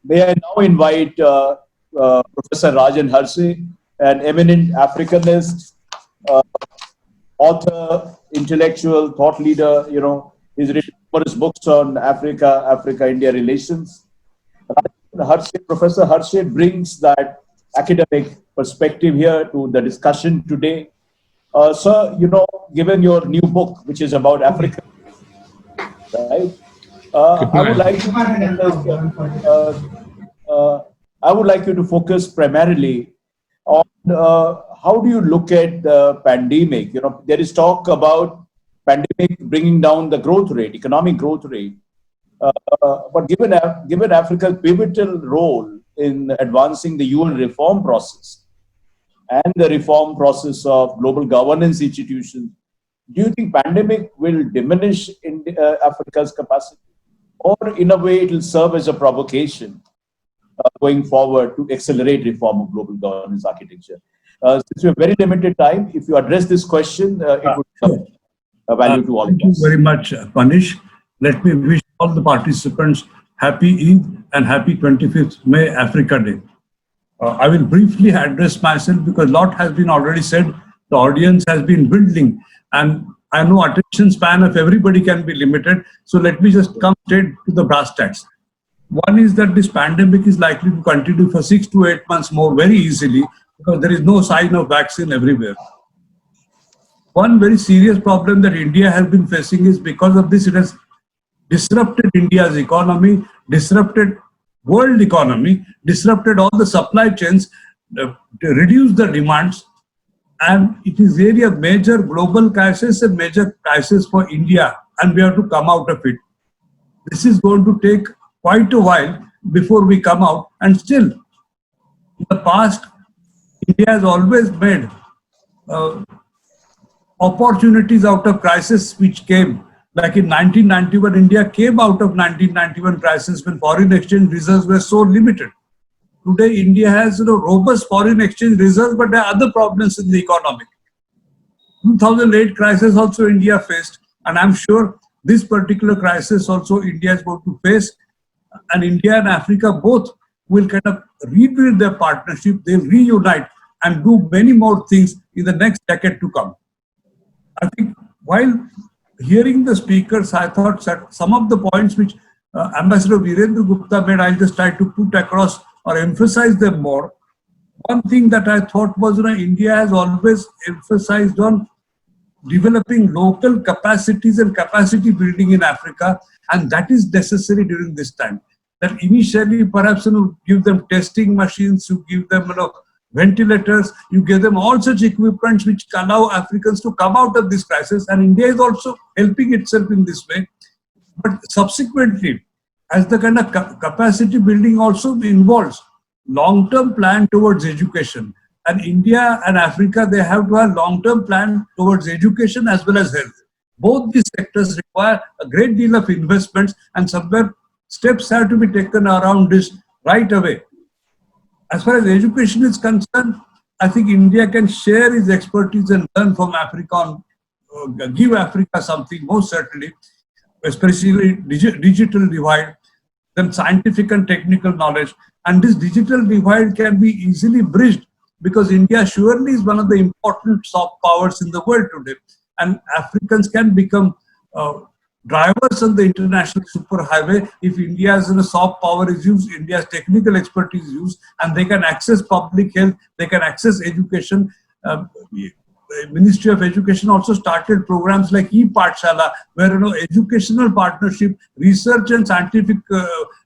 May I now invite Professor Rajan Harsey, an eminent Africanist, uh, author, intellectual, thought leader. He's written numerous books on Africa, Africa-India relations. Professor Harsey brings that academic perspective here to the discussion today. Sir, given your new book, which is about Africa, right? I would like to I would like you to focus primarily on how do you look at the pandemic? There is talk about pandemic bringing down the growth rate, economic growth rate. But given Africa's pivotal role in advancing the UN reform process and the reform process of global governance institutions, do you think pandemic will diminish in Africa's capacity, or in a way it will serve as a provocation going forward to accelerate reform of global governance architecture? Since we have very limited time, if you address this question, it would have a value to all of us. Thank you very much, Panish. Let me wish all the participants happy Eid and happy 25th May Africa Day. I will briefly address myself because a lot has been already said. The audience has been building, and I know attention span of everybody can be limited. So let me just come straight to the brass tacks. One is that this pandemic is likely to continue for 6 to 8 months more very easily because there is no sign of vaccine everywhere. One very serious problem that India has been facing is because of this, it has disrupted India's economy, disrupted world economy, disrupted all the supply chains, reduced the demands, and it is really a major global crisis, a major crisis for India, and we have to come out of it. This is going to take quite a while before we come out, and still, in the past, India has always made opportunities out of crisis which came. Like in 1991, India came out of 1991 crisis when foreign exchange reserves were so limited. Today, India has robust foreign exchange reserves, but there are other problems in the economy. 2008 crisis also India faced, and I'm sure this particular crisis also India is going to face. And India and Africa both will kind of rebuild their partnership, they'll reunite and do many more things in the next decade to come. I think while hearing the speakers, I thought that some of the points which Ambassador Virendra Gupta made, I'll just try to put across or emphasize them more. One thing that I thought was, India has always emphasized on developing local capacities and capacity building in Africa, and that is necessary during this time. That initially, perhaps, give them testing machines, you give them, ventilators, you give them all such equipments which allow Africans to come out of this crisis, and India is also helping itself in this way. But subsequently, as the kind of capacity building also involves long-term plan towards education, and India and Africa, they have to have long-term plan towards education as well as health. Both these sectors require a great deal of investments, and somewhere steps have to be taken around this right away. As far as education is concerned, I think India can share its expertise and learn from Africa, give Africa something, most certainly, especially digital divide, then scientific and technical knowledge. And this digital divide can be easily bridged because India surely is one of the important soft powers in the world today. And Africans can become drivers on the international superhighway if India's soft power is used, India's technical expertise is used, and they can access public health, they can access education. Ministry of Education also started programs like ePathshala, where educational partnership, research and scientific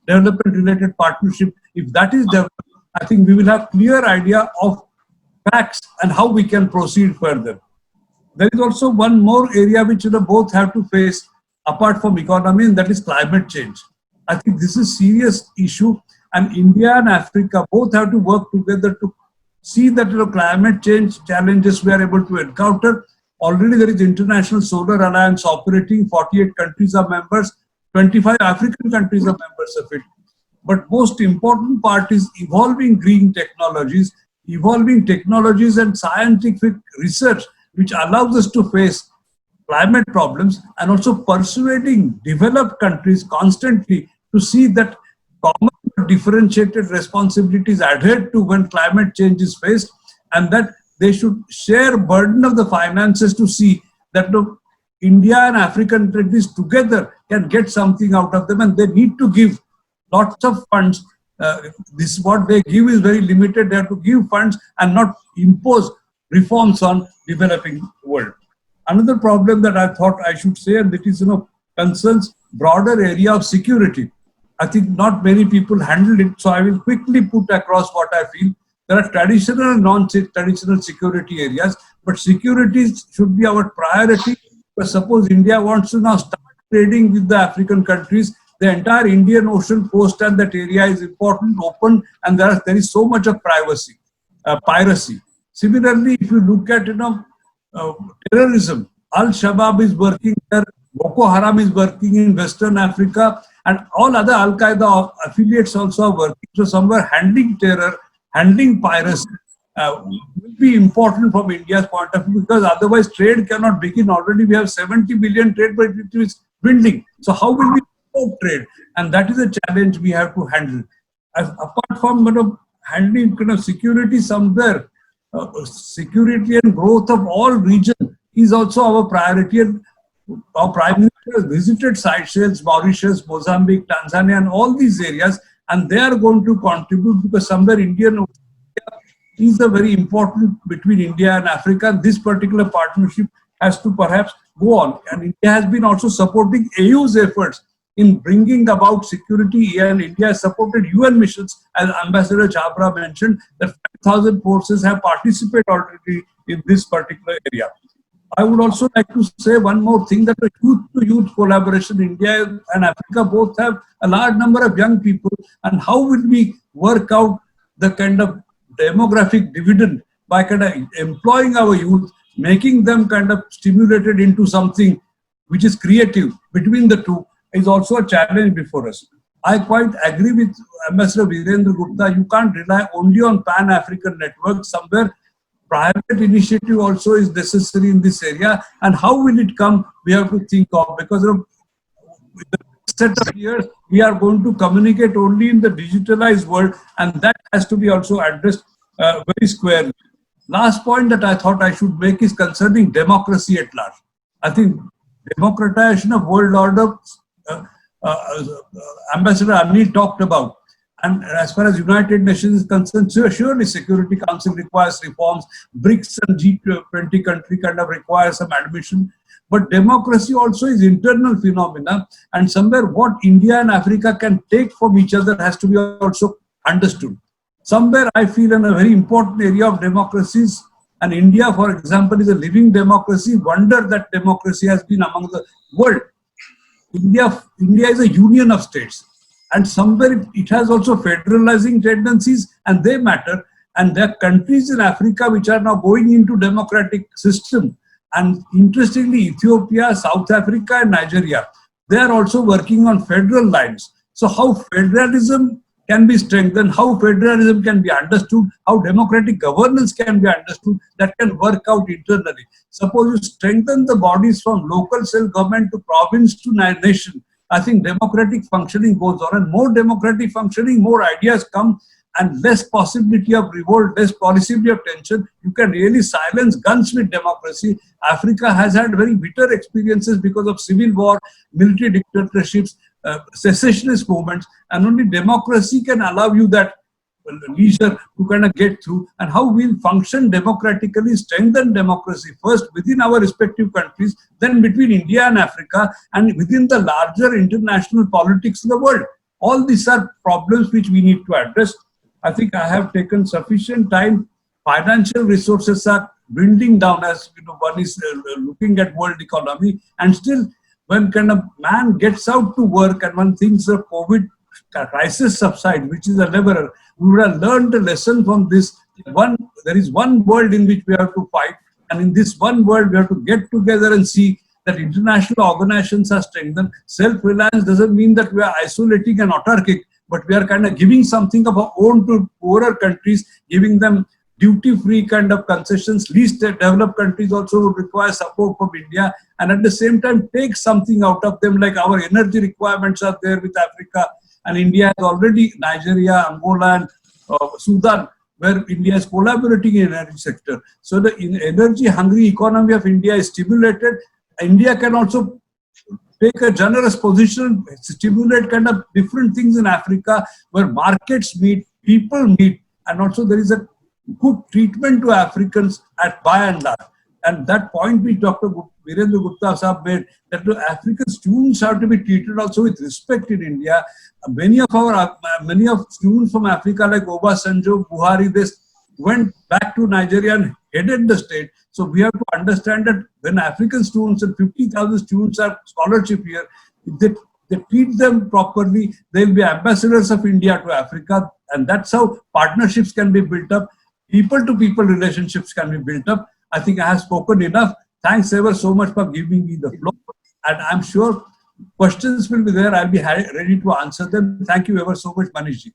development related partnership, if that is developed, I think we will have clear idea of facts and how we can proceed further. There is also one more area which both have to face apart from economy, and that is climate change. I think this is a serious issue, and India and Africa both have to work together to see that climate change challenges we are able to encounter. Already there is International Solar Alliance operating, 48 countries are members, 25 African countries are members of it. But most important part is evolving green technologies, and scientific research which allows us to face climate problems, and also persuading developed countries constantly to see that common differentiated responsibilities adhered to when climate change is faced, and that they should share burden of the finances to see that India and African countries together can get something out of them, and they need to give lots of funds. This what they give is very limited. They have to give funds and not impose reforms on developing world. Another problem that I thought I should say, and that is, concerns broader area of security. I think not many people handle it, so I will quickly put across what I feel. There are traditional and non-traditional security areas, but security should be our priority. But suppose India wants to now start trading with the African countries, the entire Indian Ocean coast and that area is important, open, and there is so much of piracy. Similarly, if you look at terrorism, Al-Shabaab is working there, Boko Haram is working in Western Africa, and all other Al-Qaeda affiliates also are working. So somewhere handling terror, handling piracy will be important from India's point of view, because otherwise trade cannot begin. Already we have 70 billion trade, but it is dwindling. So how will we support trade? And that is a challenge we have to handle. Apart from handling security somewhere, security and growth of all regions is also our priority. And our Prime Minister has visited Seychelles, Mauritius, Mozambique, Tanzania, and all these areas, and they are going to contribute, because somewhere Indian is a very important between India and Africa. This particular partnership has to perhaps go on, and India has been also supporting AU's efforts in bringing about security, and India has supported UN missions, as Ambassador Chabra mentioned, that 5,000 forces have participated already in this particular area. I would also like to say one more thing, that the youth-to-youth collaboration, India and Africa both have a large number of young people, and how will we work out the kind of demographic dividend by kind of employing our youth, making them kind of stimulated into something which is creative between the two, is also a challenge before us. I quite agree with Ambassador Virendra Gupta. You can't rely only on Pan-African networks. Somewhere private initiative also is necessary in this area. And how will it come, we have to think of, because of the set of years, we are going to communicate only in the digitalized world, and that has to be also addressed very squarely. Last point that I thought I should make is concerning democracy at large. I think democratization of world order, Ambassador Anil talked about. And as far as United Nations is concerned, surely Security Council requires reforms. BRICS and G20 country kind of require some admission. But democracy also is internal phenomena, and somewhere what India and Africa can take from each other has to be also understood. Somewhere I feel in a very important area of democracies, and India, for example, is a living democracy. Wonder that democracy has been among the world. India is a union of states, and somewhere it has also federalizing tendencies, and they matter. And there are countries in Africa which are now going into democratic system. And interestingly, Ethiopia, South Africa, and Nigeria, they are also working on federal lines. So how federalism can be strengthened, how federalism can be understood, how democratic governance can be understood, that can work out internally. Suppose you strengthen the bodies from local self-government to province to nation, I think democratic functioning goes on, and more democratic functioning, more ideas come, and less possibility of revolt, less possibility of tension. You can really silence guns with democracy. Africa has had very bitter experiences because of civil war, military dictatorships, secessionist movements, and only democracy can allow you that leisure to kind of get through. And how we'll function democratically, strengthen democracy first within our respective countries, then between India and Africa, and within the larger international politics of the world. All these are problems which we need to address. I think I have taken sufficient time. Financial resources are dwindling down, as one is looking at world economy, and still when kind of man gets out to work and when things the COVID crisis subside, which is a leveler, we would have learned a lesson from this. There is one world in which we have to fight, and in this one world we have to get together and see that international organizations are strengthened. Self-reliance doesn't mean that we are isolating and autarkic, but we are kind of giving something of our own to poorer countries, giving them duty-free kind of concessions. Least developed countries also would require support from India, and at the same time take something out of them, like our energy requirements are there with Africa, And India has already Nigeria, Angola, and Sudan, where India is collaborating in energy sector. So the energy-hungry economy of India is stimulated. India can also take a generous position, stimulate kind of different things in Africa where markets meet, people meet, and also there is a good treatment to Africans at by and large. And that point which Dr. Virendra Gupta Sahab made, that the African students have to be treated also with respect in India. Many of students from Africa like Obasanjo, Buhari, they went back to Nigeria and headed the state. So we have to understand that when African students and 50,000 students are scholarship here, if they treat them properly, they will be ambassadors of India to Africa. And that's how partnerships can be built up. People-to-people relationships can be built up. I think I have spoken enough. Thanks ever so much for giving me the floor. And I'm sure questions will be there. I'll be ready to answer them. Thank you ever so much, Manishji.